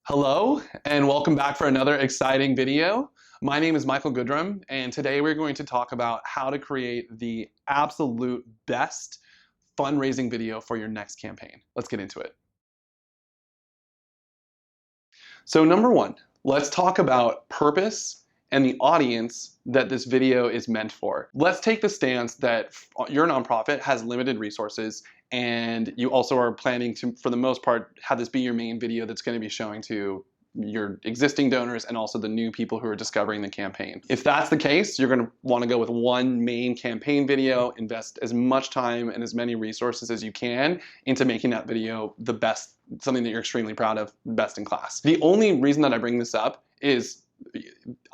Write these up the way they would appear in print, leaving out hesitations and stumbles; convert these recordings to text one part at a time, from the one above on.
Hello, and welcome back for another exciting video. My name is Michael Goodrum, and today we're going to talk about how to create the absolute best fundraising video for your next campaign. Let's get into it. So number one, let's talk about purpose and the audience that this video is meant for. Let's take the stance that your nonprofit has limited resources and you also are planning to, for the most part, have this be your main video that's going to be showing to your existing donors and also the new people who are discovering the campaign. If that's the case, you're going to want to go with one main campaign video, invest as much time and as many resources as you can into making that video the best, something that you're extremely proud of, best in class. The only reason that I bring this up is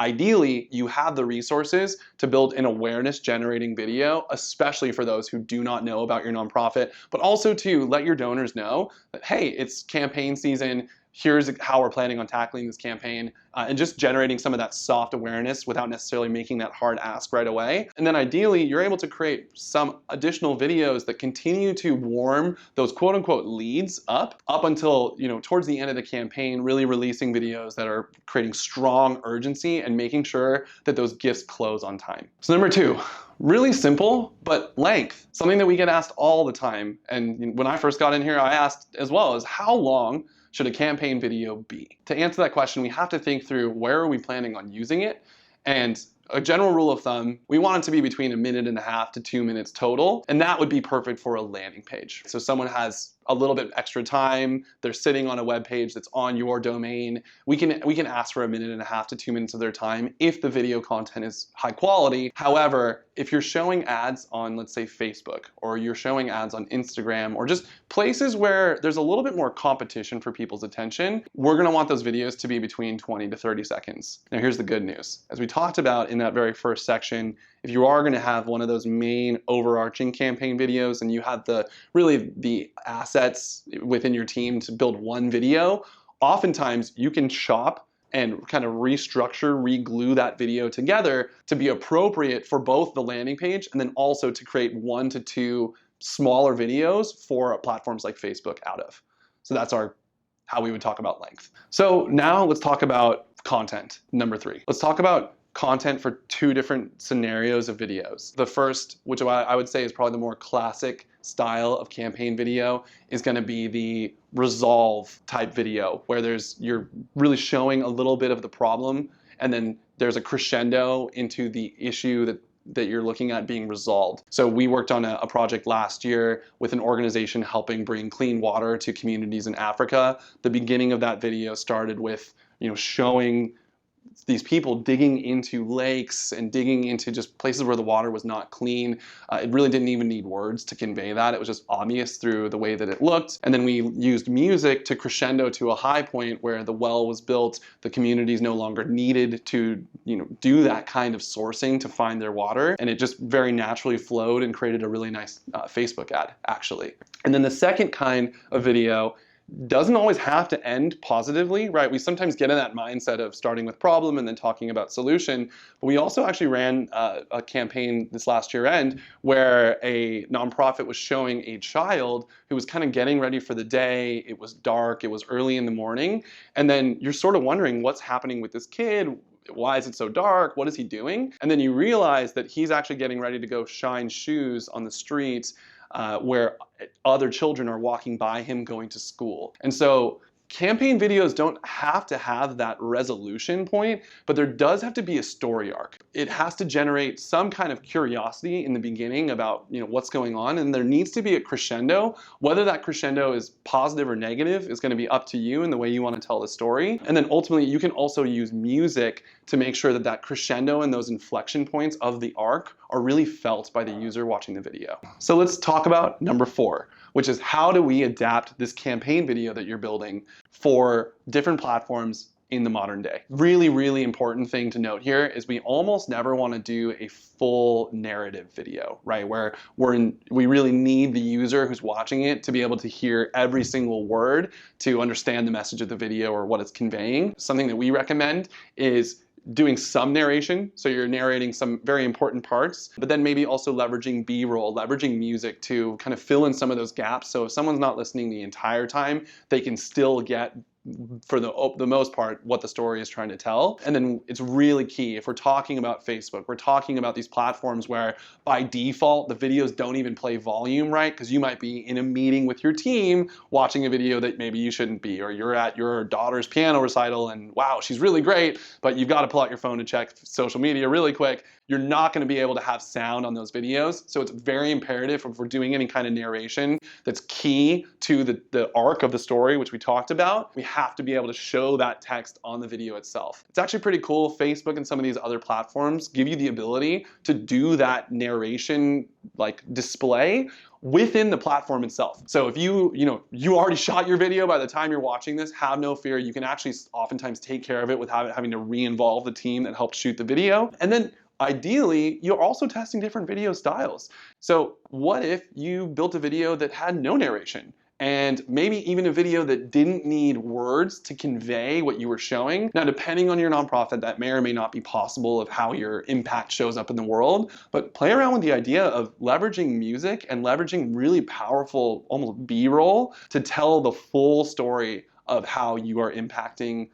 ideally, you have the resources to build an awareness generating video, especially for those who do not know about your nonprofit, but also to let your donors know that, hey, it's campaign season. Here's how we're planning on tackling this campaign, and just generating some of that soft awareness without necessarily making that hard ask right away. And then ideally, you're able to create some additional videos that continue to warm those quote unquote leads up until, towards the end of the campaign, really releasing videos that are creating strong urgency and making sure that those gifts close on time. So number two, really simple, but length. Something that we get asked all the time. And when I first got in here, I asked as well, is how long should a campaign video be? To answer that question, we have to think through where are we planning on using it. And a general rule of thumb, we want it to be between 1.5 minutes to 2 minutes total. And that would be perfect for a landing page. So someone has a little bit extra time, they're sitting on a web page that's on your domain. We can ask for 1.5 minutes to 2 minutes of their time if the video content is high quality. However, if you're showing ads on, let's say, Facebook, or you're showing ads on Instagram, or just places where there's a little bit more competition for people's attention, we're gonna want those videos to be between 20 to 30 seconds. Now here's the good news. As we talked about in that very first section, if you are going to have one of those main overarching campaign videos and you have the assets within your team to build one video, oftentimes you can shop and kind of restructure, reglue that video together to be appropriate for both the landing page and then also to create 1 to 2 smaller videos for platforms like Facebook out of. So that's how we would talk about length. So now let's talk about content, number 3. Let's talk about content for 2 different scenarios of videos. The first, which I would say is probably the more classic style of campaign video, is going to be the resolve type video, where you're really showing a little bit of the problem and then there's a crescendo into the issue that you're looking at being resolved. So we worked on a project last year with an organization helping bring clean water to communities in Africa. The beginning of that video started with showing these people digging into lakes and digging into just places where the water was not clean. It really didn't even need words to convey that. It was just obvious through the way that it looked. And then we used music to crescendo to a high point where the well was built. The communities no longer needed to do that kind of sourcing to find their water. And it just very naturally flowed and created a really nice Facebook ad, actually. And then the second kind of video doesn't always have to end positively, right? We sometimes get in that mindset of starting with problem and then talking about solution, but we also actually ran a campaign this last year end where a nonprofit was showing a child who was kind of getting ready for the day. It was dark, it was early in the morning, and then you're sort of wondering what's happening with this kid. Why is it so dark? What is he doing? And then you realize that he's actually getting ready to go shine shoes on the streets where other children are walking by him going to school. And so campaign videos don't have to have that resolution point, but there does have to be a story arc. It has to generate some kind of curiosity in the beginning about what's going on, and there needs to be a crescendo. Whether that crescendo is positive or negative is going to be up to you and the way you want to tell the story. And then ultimately you can also use music to make sure that that crescendo and those inflection points of the arc are really felt by the user watching the video. So let's talk about number 4, which is how do we adapt this campaign video that you're building for different platforms in the modern day. Really, really important thing to note here is we almost never want to do a full narrative video, right? Where we really need the user who's watching it to be able to hear every single word to understand the message of the video or what it's conveying. Something that we recommend is doing some narration, so you're narrating some very important parts, but then maybe also leveraging B-roll, leveraging music to kind of fill in some of those gaps. So if someone's not listening the entire time, they can still get for the most part, what the story is trying to tell. And then it's really key, if we're talking about Facebook, we're talking about these platforms where by default, the videos don't even play volume right, because you might be in a meeting with your team watching a video that maybe you shouldn't be, or you're at your daughter's piano recital and wow, she's really great, but you've got to pull out your phone and check social media really quick. You're not going to be able to have sound on those videos. So it's very imperative if we're doing any kind of narration that's key to the arc of the story, which we talked about, we have to be able to show that text on the video itself. It's actually pretty cool. Facebook and some of these other platforms give you the ability to do that narration like display within the platform itself. So if you already shot your video by the time you're watching this, have no fear. You can actually oftentimes take care of it without having to re-involve the team that helped shoot the video. And then ideally, you're also testing different video styles. So what if you built a video that had no narration? And maybe even a video that didn't need words to convey what you were showing. Now, depending on your nonprofit, that may or may not be possible of how your impact shows up in the world, but play around with the idea of leveraging music and leveraging really powerful, almost B-roll to tell the full story of how you are impacting,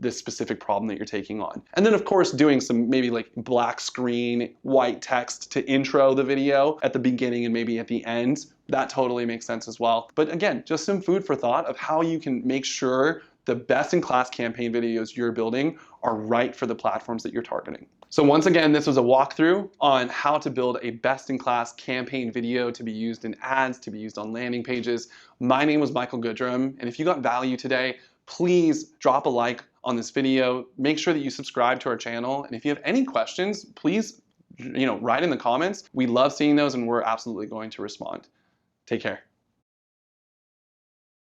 this specific problem that you're taking on. And then of course, doing some maybe like black screen, white text to intro the video at the beginning and maybe at the end. That totally makes sense as well. But again, just some food for thought of how you can make sure the best-in-class campaign videos you're building are right for the platforms that you're targeting. So once again, this was a walkthrough on how to build a best-in-class campaign video to be used in ads, to be used on landing pages. My name was Michael Goodrum, and if you got value today, please drop a like on this video. Make sure that you subscribe to our channel. And if you have any questions, please, write in the comments. We love seeing those and we're absolutely going to respond. Take care.